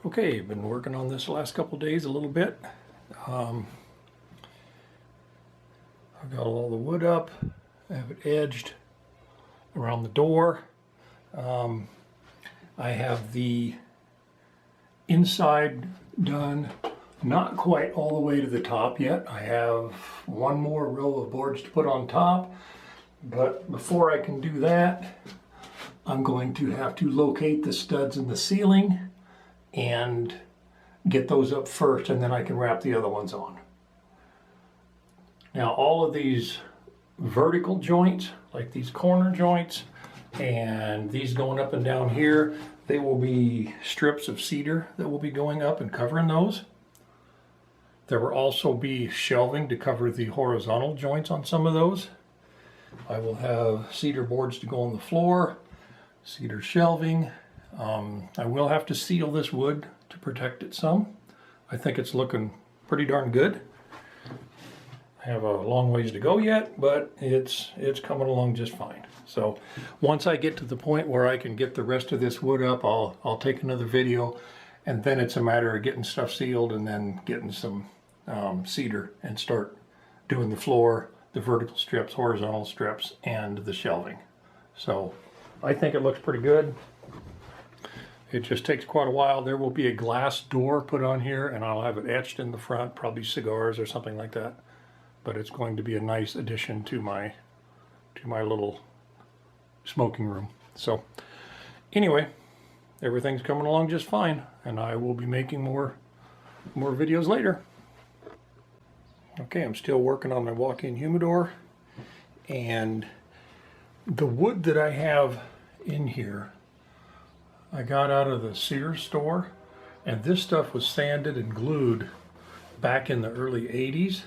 Okay, been working on this the last couple days a little bit. I've got all the wood up. I have it edged around the door. I have the inside done, not quite all the way to the top yet. I have one more row of boards to put on top, but before I can do that, I'm going to have to locate the studs in the ceiling and get those up first, and then I can wrap the other ones on. Now all of these vertical joints, like these corner joints and these going up and down here, they will be strips of cedar that will be going up and covering those. There will also be shelving to cover the horizontal joints on some of those. I will have cedar boards to go on the floor, cedar shelving. I will have to seal this wood to protect it some. I think it's looking pretty darn good. I have a long ways to go yet, but it's coming along just fine. So once I get to the point where I can get the rest of this wood up, I'll take another video, and then it's a matter of getting stuff sealed and then getting some cedar and start doing the floor, the vertical strips, horizontal strips, and the shelving. So I think it looks pretty good. It just takes quite a while. There will be a glass door put on here, and I'll have it etched in the front, probably cigars or something like that. But it's going to be a nice addition to my little smoking room. So anyway, everything's coming along just fine, and I will be making more videos later. Okay, I'm still working on my walk-in humidor, and the wood that I have in here I got out of the Sears store, and this stuff was sanded and glued back in the early 80s,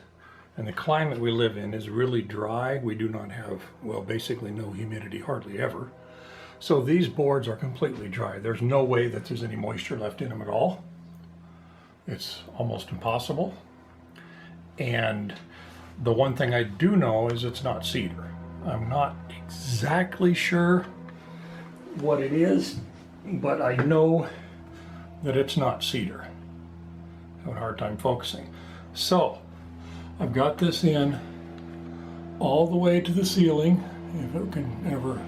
and the climate we live in is really dry. We do not have, well, basically no humidity, hardly ever. So these boards are completely dry. There's no way that there's any moisture left in them at all. It's almost impossible. And the one thing I do know is it's not cedar. I'm not exactly sure what it is, but I know that it's not cedar. I have a hard time focusing. So I've got this in all the way to the ceiling, if it can ever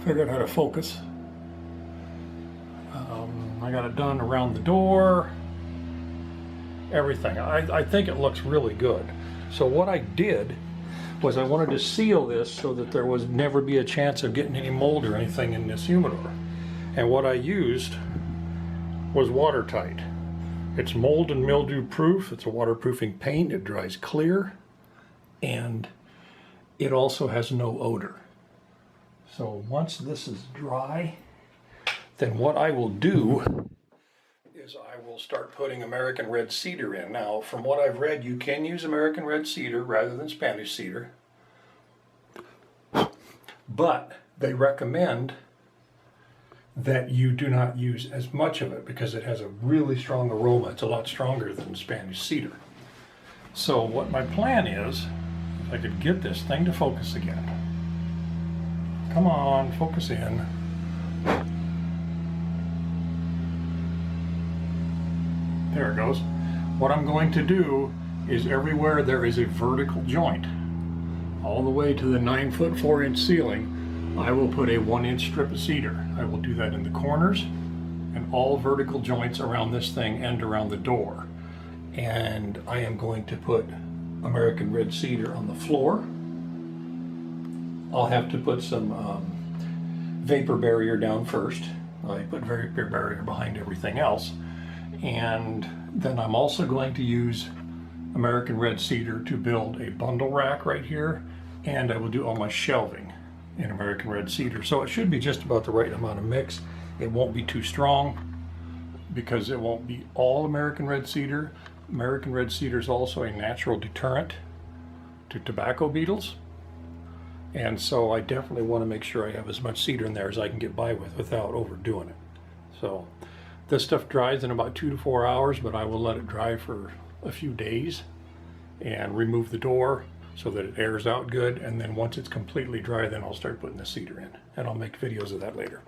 figure out how to focus. I got it done around the door, everything. I think it looks really good. So what I did was I wanted to seal this so that there was never be a chance of getting any mold or anything in this humidor. And what I used was watertight. It's mold and mildew proof. It's a waterproofing paint. It dries clear, and it also has no odor. So once this is dry, then what I will do is I will start putting American red cedar in. Now, from what I've read, you can use American red cedar rather than Spanish cedar, but they recommend that you do not use as much of it because it has a really strong aroma. It's a lot stronger than Spanish cedar. So what my plan is, if I could get this thing to focus again. Come on, focus in. There it goes. What I'm going to do is everywhere there is a vertical joint, all the way to the 9-foot 4-inch ceiling, I will put a 1-inch strip of cedar. I will do that in the corners and all vertical joints around this thing and around the door. And I am going to put American red cedar on the floor. I'll have to put some vapor barrier down first. I put vapor barrier behind everything else. And then I'm also going to use American red cedar to build a bundle rack right here, and I will do all my shelving in American red cedar. So it should be just about the right amount of mix. It won't be too strong because it won't be all American red cedar. American red cedar is also a natural deterrent to tobacco beetles. And so I definitely want to make sure I have as much cedar in there as I can get by with without overdoing it. So this stuff dries in about 2 to 4 hours, but I will let it dry for a few days and remove the door so that it airs out good, and then once it's completely dry, then I'll start putting the cedar in, and I'll make videos of that later.